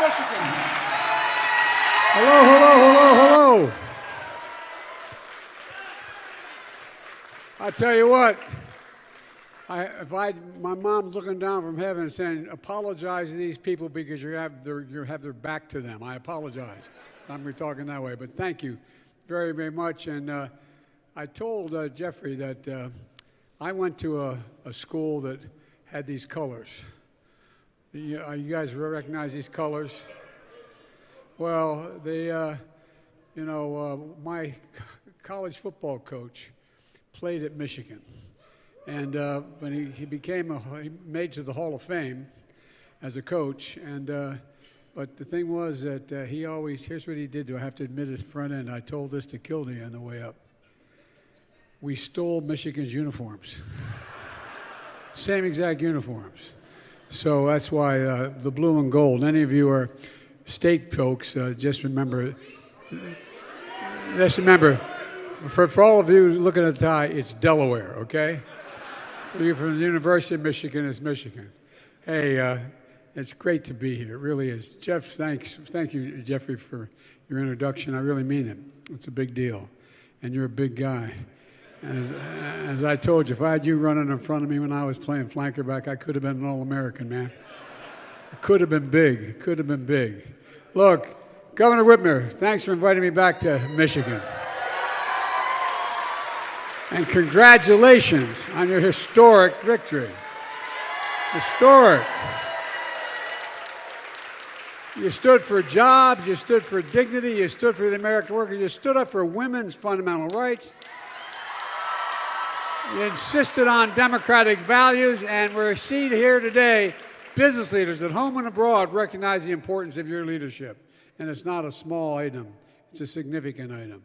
Michigan. Hello, hello, hello, hello. I tell you what, my mom's looking down from heaven and saying, apologize to these people because you have their back to them. I apologize. I'm talking that way, but thank you very, very much. And I told Jeffrey that I went to a school that had these colors. You guys recognize these colors? Well, my college football coach played at Michigan. And when he made to the Hall of Fame as a coach. And but the thing was that here's what he did, I have to admit his front end. I told this to Kildee on the way up. We stole Michigan's uniforms. Same exact uniforms. So that's why the blue and gold. Any of you are state folks, just remember, for all of you looking at the tie, it's Delaware, okay? For you from the University of Michigan, it's Michigan. Hey, it's great to be here. It really is. Jeff, thank you, Jeffrey, for your introduction. I really mean it. It's a big deal. And you're a big guy. As I told you, if I had you running in front of me when I was playing flanker back, I could have been an All-American, man. It could have been big. It could have been big. Look, Governor Whitmer, thanks for inviting me back to Michigan. And congratulations on your historic victory. Historic. You stood for jobs, you stood for dignity, you stood for the American worker, you stood up for women's fundamental rights. You insisted on democratic values, and we're seeing here today business leaders at home and abroad recognize the importance of your leadership. And it's not a small item, it's a significant item.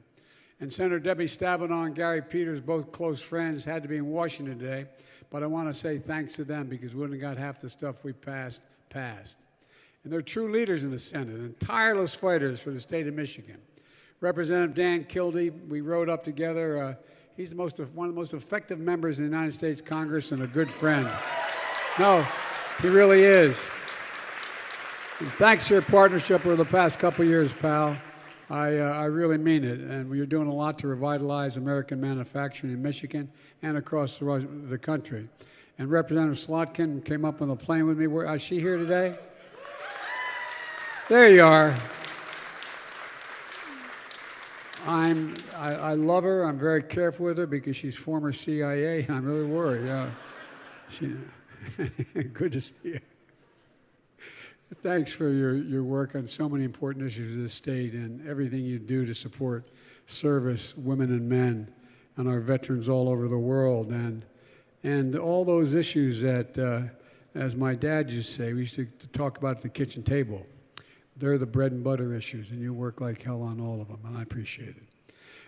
And Senator Debbie Stabenow and Gary Peters, both close friends, had to be in Washington today, but I want to say thanks to them because we wouldn't have got half the stuff we passed. And they're true leaders in the Senate and tireless fighters for the state of Michigan. Representative Dan Kildee, we rode up together. He's one of the most effective members in the United States Congress and a good friend. No, he really is. And thanks to your partnership over the past couple of years, pal. I really mean it. And you're doing a lot to revitalize American manufacturing in Michigan and across the country. And Representative Slotkin came up on the plane with me. Is she here today? There you are. I love her. I'm very careful with her because she's former CIA, and I'm really worried. Good to see you. Thanks for your work on so many important issues of the state and everything you do to support service, women and men, and our veterans all over the world. And all those issues that, as my dad used to say, we used to talk about at the kitchen table. They're the bread and butter issues, and you work like hell on all of them, and I appreciate it.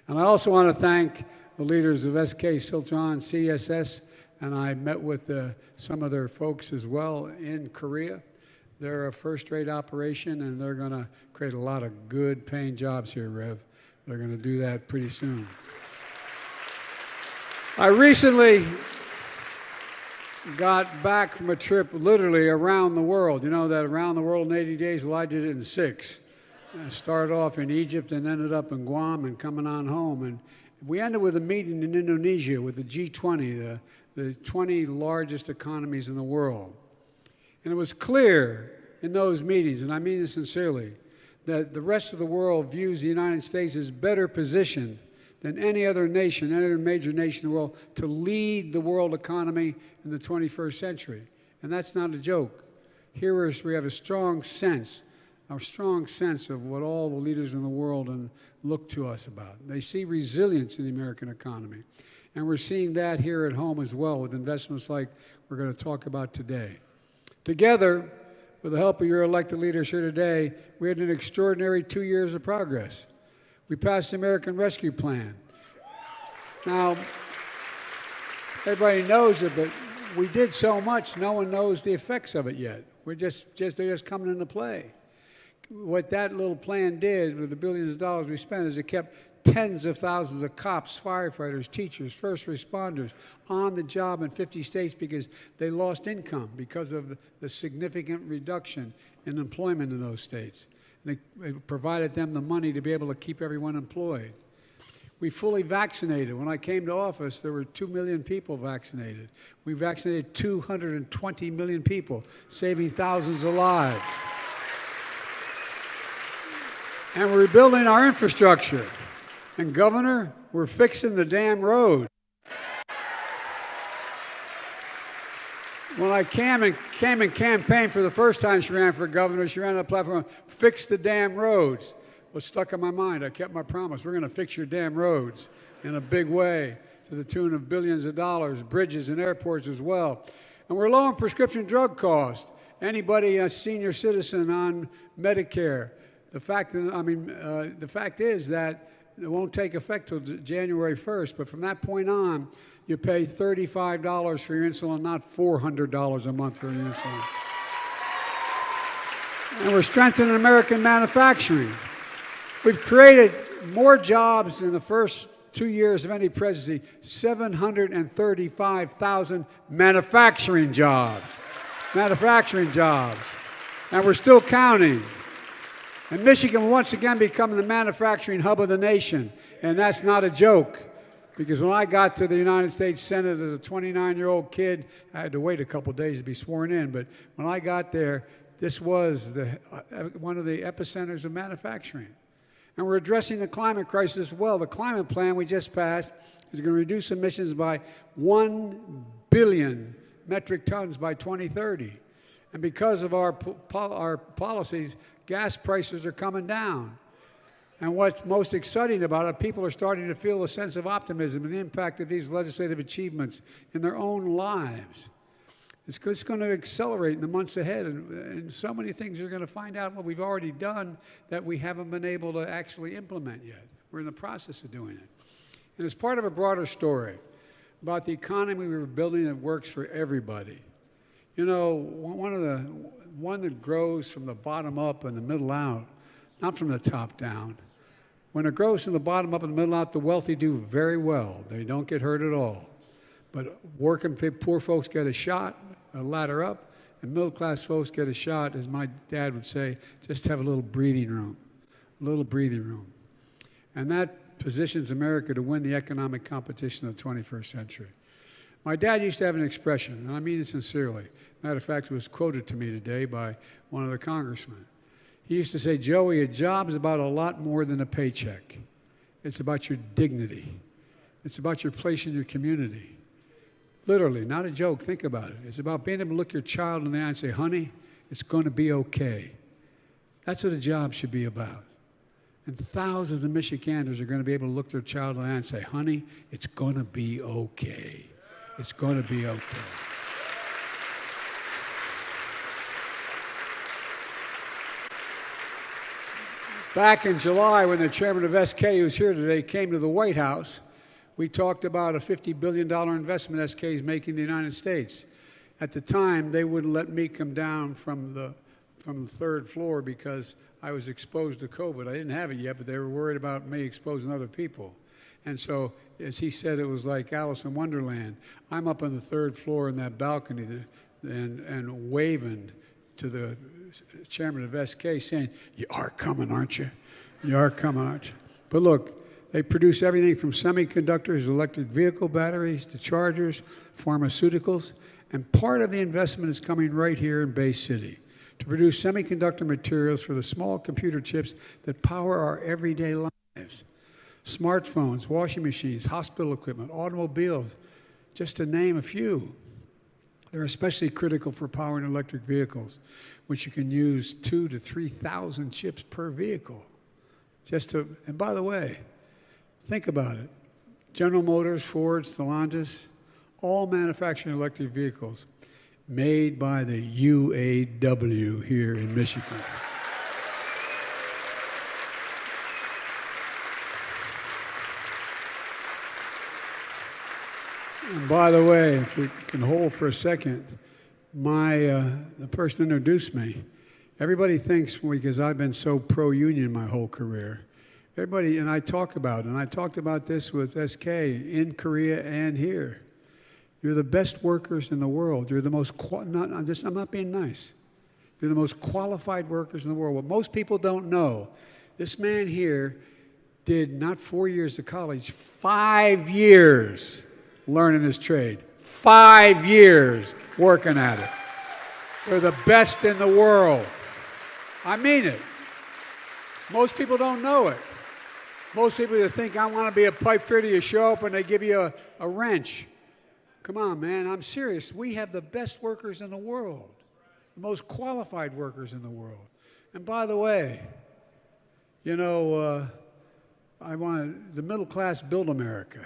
And I also want to thank the leaders of SK Siltron, CSS, and I met with some of their folks as well in Korea. They're a first-rate operation, and they're going to create a lot of good-paying jobs here, Rev. They're going to do that pretty soon. I recently got back from a trip literally around the world. You know that around the world in 80 days? Well, I did it in 6. I started off in Egypt and ended up in Guam and coming on home. And we ended with a meeting in Indonesia with the G20, the 20 largest economies in the world. And it was clear in those meetings, and I mean this sincerely, that the rest of the world views the United States as better positioned than any other nation, any other major nation in the world, to lead the world economy in the 21st century. And that's not a joke. Here we have a strong sense of what all the leaders in the world look to us about. They see resilience in the American economy. And we're seeing that here at home as well with investments like we're going to talk about today. Together, with the help of your elected leaders here today, we had an extraordinary 2 years of progress. We passed the American Rescue Plan. Now, everybody knows it, but we did so much, no one knows the effects of it yet. They're just coming into play. What that little plan did with the billions of dollars we spent is it kept tens of thousands of cops, firefighters, teachers, first responders on the job in 50 states because they lost income because of the significant reduction in employment in those states. And they provided them the money to be able to keep everyone employed. We fully vaccinated. When I came to office, there were 2 million people vaccinated. We vaccinated 220 million people, saving thousands of lives. And we're rebuilding our infrastructure. And Governor, we're fixing the damn road. When I came and campaigned for the first time she ran for governor, she ran on a platform, fix the damn roads. Was stuck in my mind. I kept my promise. We're going to fix your damn roads in a big way to the tune of billions of dollars, bridges and airports as well. And we're low on prescription drug costs. Anybody, a senior citizen on Medicare, the fact is that it won't take effect till January 1st, but from that point on, you pay $35 for your insulin, not $400 a month for your insulin. And we're strengthening American manufacturing. We've created more jobs in the first 2 years of any presidency, 735,000 manufacturing jobs. Manufacturing jobs. And we're still counting. And Michigan will once again become the manufacturing hub of the nation. And that's not a joke. Because when I got to the United States Senate as a 29-year-old kid, I had to wait a couple days to be sworn in. But when I got there, this was one of the epicenters of manufacturing. And we're addressing the climate crisis as well. The climate plan we just passed is going to reduce emissions by 1 billion metric tons by 2030. And because of our policies, gas prices are coming down. And what's most exciting about it, people are starting to feel a sense of optimism and the impact of these legislative achievements in their own lives. It's going to accelerate in the months ahead, and so many things are going to find out what we've already done that we haven't been able to actually implement yet. We're in the process of doing it. And it's part of a broader story about the economy we were building that works for everybody. You know, one that grows from the bottom up and the middle out, not from the top down. When it grows from the bottom up and the middle out, the wealthy do very well. They don't get hurt at all. But working poor folks get a shot, a ladder up, and middle-class folks get a shot, as my dad would say, just have a little breathing room, And that positions America to win the economic competition of the 21st century. My dad used to have an expression, and I mean it sincerely. Matter of fact, it was quoted to me today by one of the congressmen. He used to say, Joey, a job is about a lot more than a paycheck. It's about your dignity. It's about your place in your community. Literally, not a joke, think about it. It's about being able to look your child in the eye and say, honey, it's going to be okay. That's what a job should be about. And thousands of Michiganders are going to be able to look their child in the eye and say, honey, it's going to be okay. It's going to be okay. Back in July, when the chairman of SK, who's here today, came to the White House, we talked about a $50 billion investment SK is making in the United States. At the time, they wouldn't let me come down from the third floor because I was exposed to COVID. I didn't have it yet, but they were worried about me exposing other people. And so, as he said, it was like Alice in Wonderland. I'm up on the third floor in that balcony and waving to the chairman of SK saying, you are coming, aren't you? You are coming, aren't you? But look, they produce everything from semiconductors, electric vehicle batteries, to chargers, pharmaceuticals, and part of the investment is coming right here in Bay City to produce semiconductor materials for the small computer chips that power our everyday lives. Smartphones, washing machines, hospital equipment, automobiles, just to name a few. They're especially critical for powering electric vehicles, which you can use 2,000 to 3,000 chips per vehicle. And by the way, think about it. General Motors, Ford, Stellantis, all manufacturing electric vehicles made by the UAW here in Michigan. And by the way, if you can hold for a second, the person introduced me. Everybody thinks, because I've been so pro-union my whole career, Everybody, and I talked about this with SK in Korea and here. You're the best workers in the world. You're the most, I'm not being nice. You're the most qualified workers in the world. What most people don't know, this man here did not 4 years of college, 5 years learning his trade. 5 years working at it. They're the best in the world. I mean it. Most people don't know it. Most people that think I want to be a pipe fitter, you show up and they give you a wrench. Come on, man, I'm serious. We have the best workers in the world, the most qualified workers in the world. And by the way, you know, the middle class built America,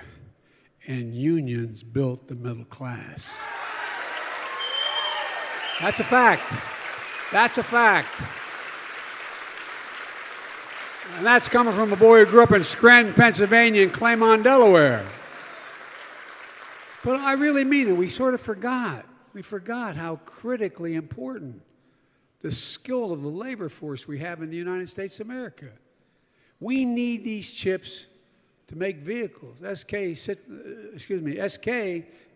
and unions built the middle class. That's a fact. That's a fact. And that's coming from a boy who grew up in Scranton, Pennsylvania, and Claymont, Delaware. But I really mean it. We sort of forgot. We forgot how critically important the skill of the labor force we have in the United States of America. We need these chips to make vehicles. SK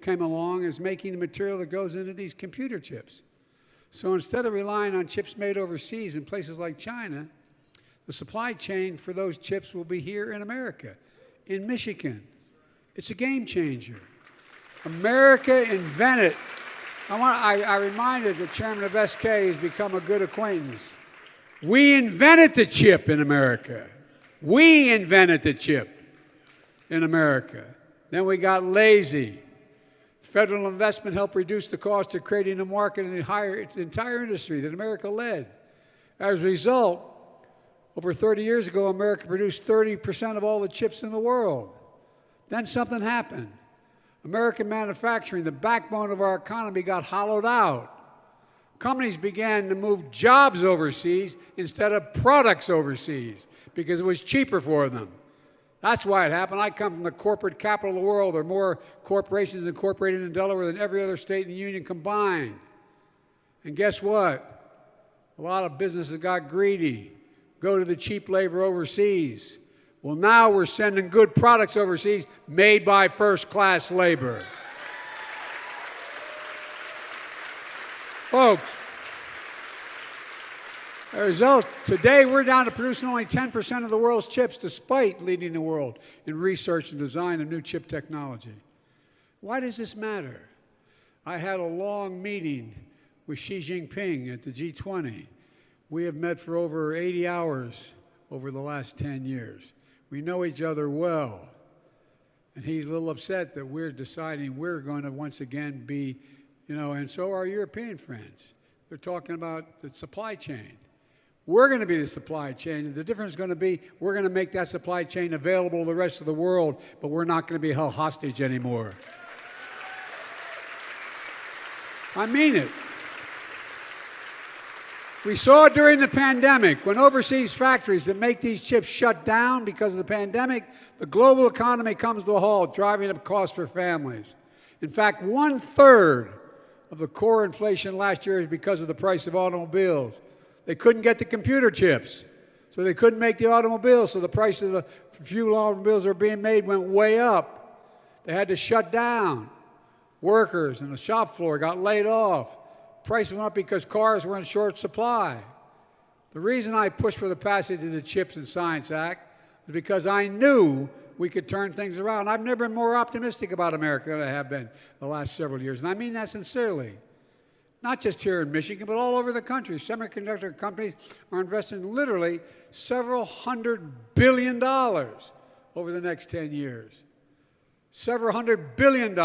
came along as making the material that goes into these computer chips. So instead of relying on chips made overseas in places like China, the supply chain for those chips will be here in America, in Michigan. It's a game changer. America invented. I reminded the chairman of SK has become a good acquaintance. We invented the chip in America. We invented the chip in America. Then we got lazy. Federal investment helped reduce the cost of creating a market in the entire industry that America led. As a result, over 30 years ago, America produced 30% of all the chips in the world. Then something happened. American manufacturing, the backbone of our economy, got hollowed out. Companies began to move jobs overseas instead of products overseas because it was cheaper for them. That's why it happened. I come from the corporate capital of the world. There are more corporations incorporated in Delaware than every other state in the union combined. And guess what? A lot of businesses got greedy, go to the cheap labor overseas. Well, now we're sending good products overseas made by first-class labor. Folks, as a result, today we're down to producing only 10% of the world's chips, despite leading the world in research and design of new chip technology. Why does this matter? I had a long meeting with Xi Jinping at the G20. We have met for over 80 hours over the last 10 years. We know each other well. And he's a little upset that we're deciding we're going to once again be, and so are European friends. They're talking about the supply chain. We're going to be the supply chain. And the difference is going to be we're going to make that supply chain available to the rest of the world, but we're not going to be held hostage anymore. I mean it. We saw during the pandemic, when overseas factories that make these chips shut down because of the pandemic, the global economy comes to a halt, driving up costs for families. In fact, 1/3 of the core inflation last year is because of the price of automobiles. They couldn't get the computer chips, so they couldn't make the automobiles, so the price of the few automobiles that were being made went way up. They had to shut down. Workers on the shop floor got laid off. Prices went up because cars were in short supply. The reason I pushed for the passage of the CHIPS and Science Act is because I knew we could turn things around. I've never been more optimistic about America than I have been the last several years, and I mean that sincerely. Not just here in Michigan, but all over the country. Semiconductor companies are investing literally several $100 billion over the next 10 years. Several $100 billion.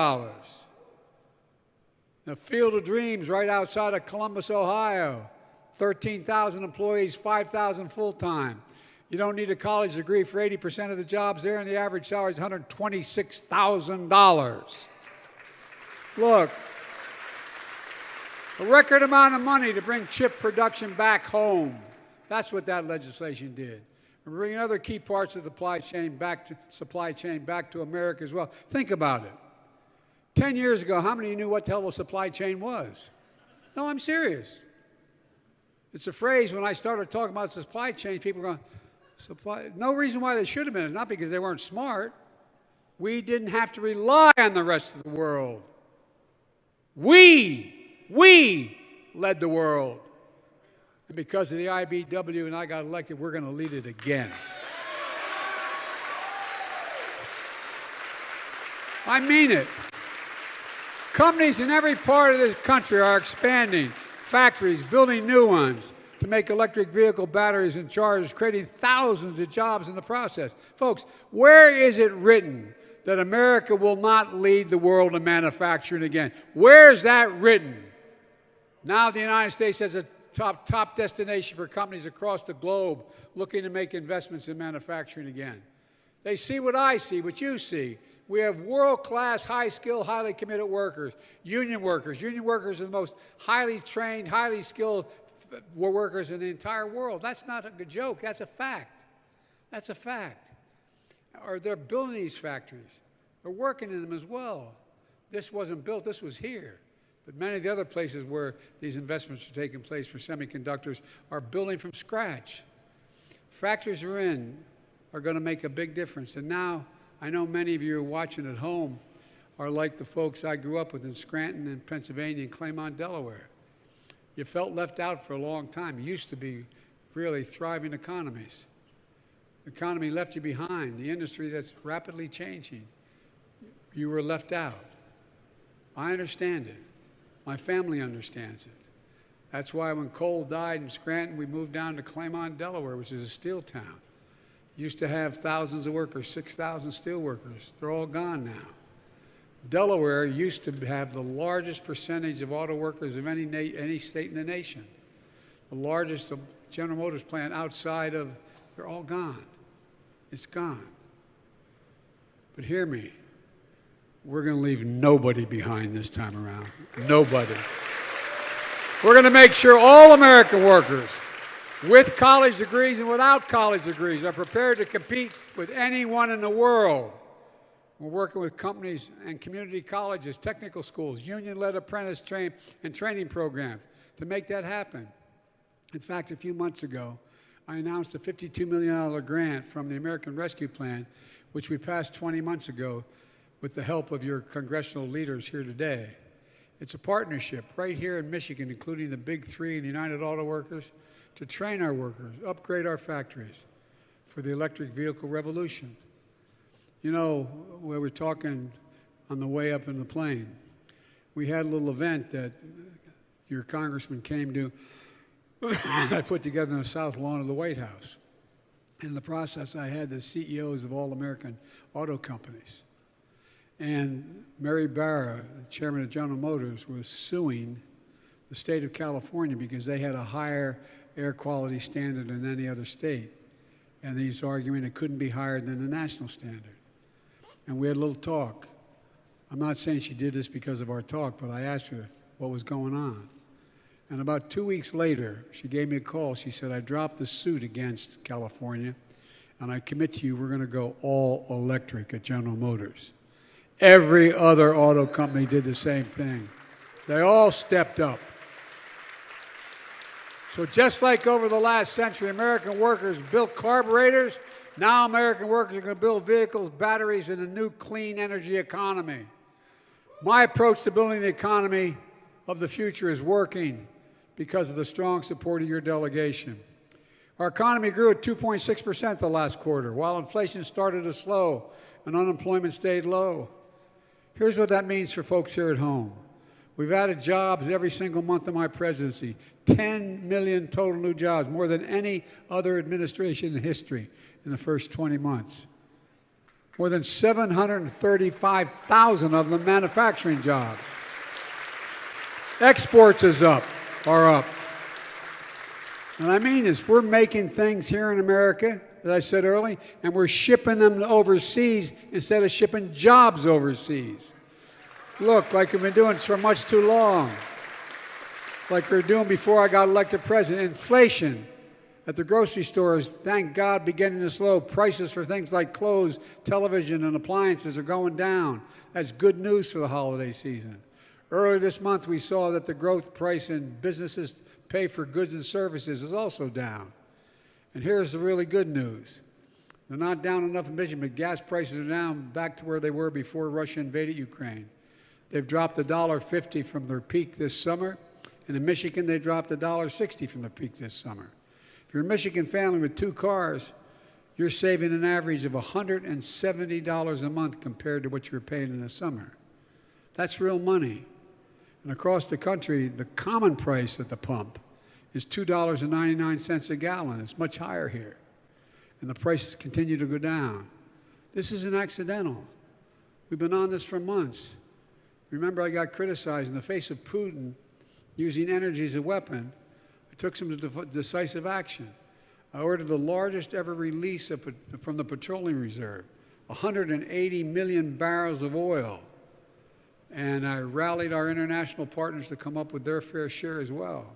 The Field of Dreams right outside of Columbus, Ohio. 13,000 employees, 5,000 full-time. You don't need a college degree for 80% of the jobs there, and the average salary is $126,000. Look, a record amount of money to bring chip production back home. That's what that legislation did. We're bringing other key parts of the supply chain back to America as well. Think about it. 10 years ago, how many of you knew what the hell a supply chain was? No, I'm serious. It's a phrase when I started talking about supply chain, people were going, Supply. No reason why they should have been. It's not because they weren't smart. We didn't have to rely on the rest of the world. We led the world. And because of the IBEW and I got elected, we're going to lead it again. I mean it. Companies in every part of this country are expanding factories, building new ones to make electric vehicle batteries and chargers, creating thousands of jobs in the process. Folks, where is it written that America will not lead the world in manufacturing again? Where's that written? Now the United States has a top destination for companies across the globe looking to make investments in manufacturing again. They see what I see, what you see. We have world-class, high-skilled, highly committed workers, union workers. Union workers are the most highly trained, highly skilled workers in the entire world. That's not a joke. That's a fact. That's a fact. Or they're building these factories. They're working in them as well. This wasn't built. This was here. But many of the other places where these investments are taking place for semiconductors are building from scratch. Factories are going to make a big difference. And now, I know many of you who are watching at home are like the folks I grew up with in Scranton and Pennsylvania and Claymont, Delaware. You felt left out for a long time. You used to be really thriving economies. The economy left you behind. The industry that's rapidly changing, you were left out. I understand it. My family understands it. That's why when Cole died in Scranton, we moved down to Claymont, Delaware, which is a steel town. Used to have thousands of workers, 6,000 steel workers. They're all gone now. Delaware used to have the largest percentage of auto workers of any state in the nation. The largest General Motors plant outside of, they're all gone. It's gone. But hear me, we're going to leave nobody behind this time around. Nobody. We're going to make sure all American workers, with college degrees and without college degrees, are prepared to compete with anyone in the world. We're working with companies and community colleges, technical schools, union-led apprentice training programs to make that happen. In fact, a few months ago, I announced a $52 million grant from the American Rescue Plan, which we passed 20 months ago with the help of your congressional leaders here today. It's a partnership right here in Michigan, including the Big Three and the United Auto Workers, to train our workers, upgrade our factories for the electric vehicle revolution. You know, we were talking on the way up in the plane. We had a little event that your congressman came to. I put together in the South Lawn of the White House. In the process, I had the CEOs of all American auto companies. And Mary Barra, the chairman of General Motors, was suing the state of California because they had a higher air quality standard than any other state. And he's arguing it couldn't be higher than the national standard. And we had a little talk. I'm not saying she did this because of our talk, but I asked her what was going on. And about 2 weeks later, she gave me a call. She said, I dropped the suit against California, and I commit to you we're going to go all electric at General Motors. Every other auto company did the same thing. They all stepped up. So just like over the last century, American workers built carburetors, now American workers are going to build vehicles, batteries, and a new clean energy economy. My approach to building the economy of the future is working because of the strong support of your delegation. Our economy grew at 2.6% the last quarter, while inflation started to slow and unemployment stayed low. Here's what that means for folks here at home. We've added jobs every single month of my presidency, 10 million total new jobs, more than any other administration in history in the first 20 months. More than 735,000 of them manufacturing jobs. Exports are up. And I mean this, we're making things here in America, as I said earlier, and we're shipping them overseas instead of shipping jobs overseas. Look, like we've been doing for much too long. Like we were doing before I got elected president. Inflation at the grocery stores, thank God, beginning to slow. Prices for things like clothes, television, and appliances are going down. That's good news for the holiday season. Earlier this month, we saw that the growth price in businesses pay for goods and services is also down. And here's the really good news. They're not down enough in Michigan, but gas prices are down back to where they were before Russia invaded Ukraine. They've dropped $1.50 from their peak this summer. And in Michigan, they dropped $1.60 from the peak this summer. If you're a Michigan family with 2 cars, you're saving an average of $170 a month compared to what you were paying in the summer. That's real money. And across the country, the common price at the pump is $2.99 a gallon. It's much higher here. And the prices continue to go down. This isn't accidental. We've been on this for months. Remember, I got criticized in the face of Putin using energy as a weapon. I took some decisive action. I ordered the largest ever release from the Petroleum Reserve, 180 million barrels of oil. And I rallied our international partners to come up with their fair share as well.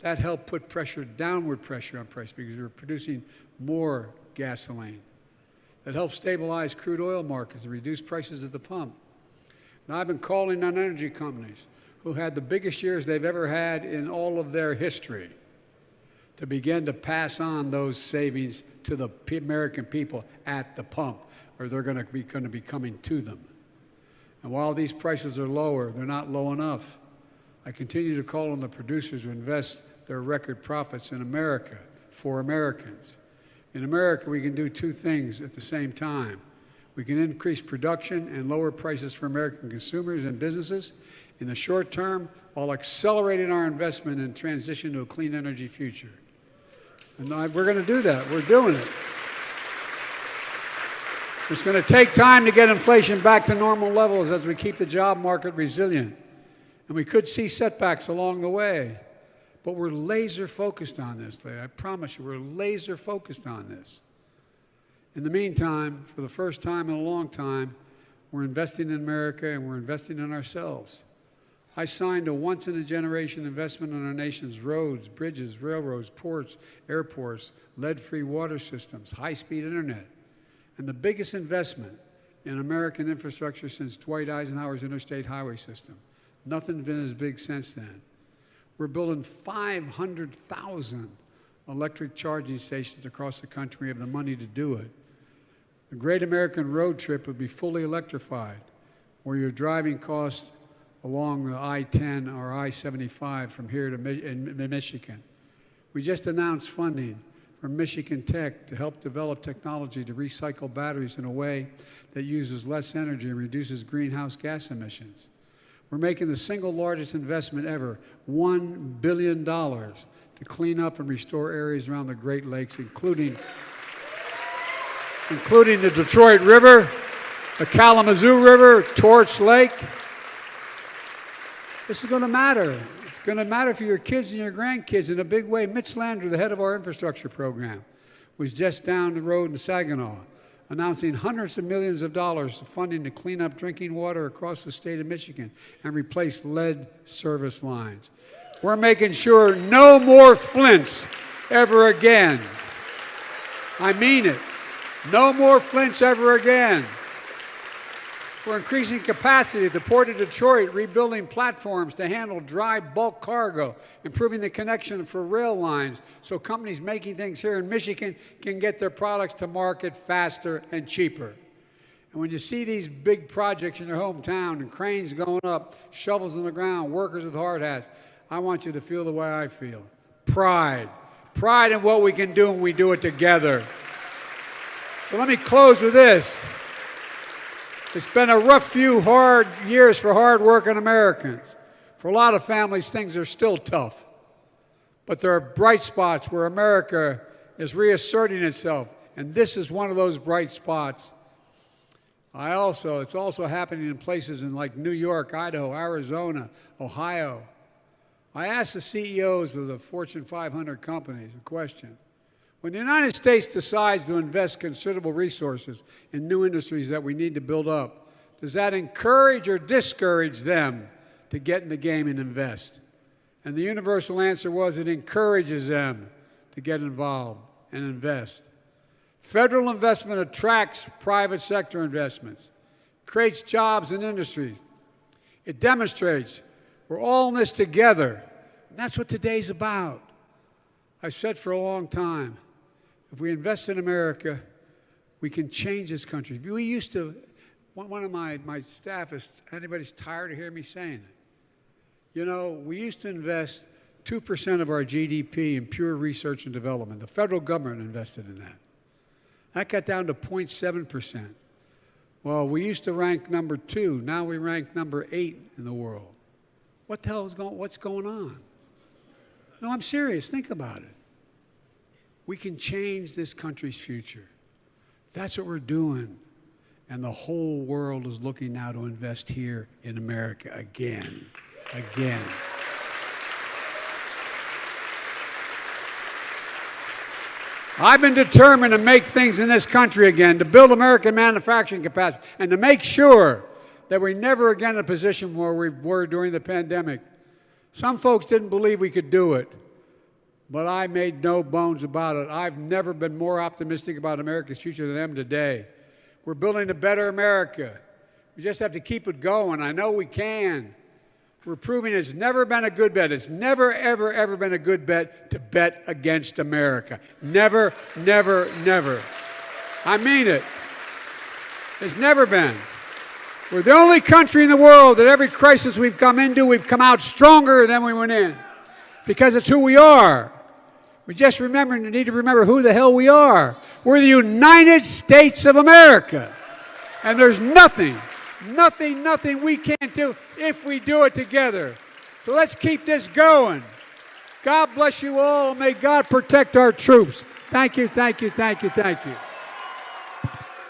That helped put downward pressure on price because we were producing more gasoline. That helped stabilize crude oil markets and reduce prices at the pump. Now, I've been calling on energy companies who had the biggest years they've ever had in all of their history to begin to pass on those savings to the American people at the pump, or they're going to be coming to them. And while these prices are lower, they're not low enough. I continue to call on the producers to invest their record profits in America for Americans. In America, we can do 2 things at the same time. We can increase production and lower prices for American consumers and businesses in the short term while accelerating our investment and transition to a clean energy future. And we're going to do that. We're doing it. It's going to take time to get inflation back to normal levels as we keep the job market resilient. And we could see setbacks along the way. But we're laser focused on this, I promise you, we're laser focused on this. In the meantime, for the first time in a long time, we're investing in America and we're investing in ourselves. I signed a once-in-a-generation investment in our nation's roads, bridges, railroads, ports, airports, lead-free water systems, high-speed internet, and the biggest investment in American infrastructure since Dwight Eisenhower's interstate highway system. Nothing's been as big since then. We're building 500,000 electric charging stations across the country. We have the money to do it. The Great American Road Trip would be fully electrified, where your driving costs along the I-10 or I-75 from here to Michigan. We just announced funding from Michigan Tech to help develop technology to recycle batteries in a way that uses less energy and reduces greenhouse gas emissions. We're making the single largest investment ever, $1 billion, to clean up and restore areas around the Great Lakes, including the Detroit River, the Kalamazoo River, Torch Lake. This is going to matter. It's going to matter for your kids and your grandkids in a big way. Mitch Landrieu, the head of our infrastructure program, was just down the road in Saginaw, announcing hundreds of millions of dollars of funding to clean up drinking water across the state of Michigan and replace lead service lines. We're making sure no more Flints ever again. I mean it. No more Flints ever again. We're increasing capacity at the Port of Detroit, rebuilding platforms to handle dry bulk cargo, improving the connection for rail lines so companies making things here in Michigan can get their products to market faster and cheaper. And when you see these big projects in your hometown and cranes going up, shovels in the ground, workers with hard hats, I want you to feel the way I feel. Pride. Pride in what we can do when we do it together. So let me close with this. It's been a rough few hard years for hard-working Americans. For a lot of families, things are still tough. But there are bright spots where America is reasserting itself, and this is one of those bright spots. It's also happening in places in like New York, Idaho, Arizona, Ohio. I asked the CEOs of the Fortune 500 companies a question. When the United States decides to invest considerable resources in new industries that we need to build up, does that encourage or discourage them to get in the game and invest? And the universal answer was it encourages them to get involved and invest. Federal investment attracts private sector investments, creates jobs and industries. It demonstrates we're all in this together. And that's what today's about. I've said for a long time, If we invest in America, we can change this country. We used to, one of my staff, is anybody's tired of hearing me saying it. You know, we used to invest 2% of our GDP in pure research and development. The federal government invested in that. That got down to 0.7%. Well, we used to rank number 2. Now we rank number 8 in the world. What the hell is what's going on? No, I'm serious. Think about it. We can change this country's future. That's what we're doing. And the whole world is looking now to invest here in America again. Again. I've been determined to make things in this country again, to build American manufacturing capacity, and to make sure that we're never again in a position where we were during the pandemic. Some folks didn't believe we could do it, but I made no bones about it. I've never been more optimistic about America's future than I am today. We're building a better America. We just have to keep it going. I know we can. We're proving it's never been a good bet. It's never, ever, ever been a good bet to bet against America. Never, never, never. I mean it. It's never been. We're the only country in the world that every crisis we've come into, we've come out stronger than we went in. Because it's who we are. We just need to remember who the hell we are. We're the United States of America. And there's nothing we can't do if we do it together. So let's keep this going. God bless you all. May God protect our troops. Thank you, thank you, thank you, thank you.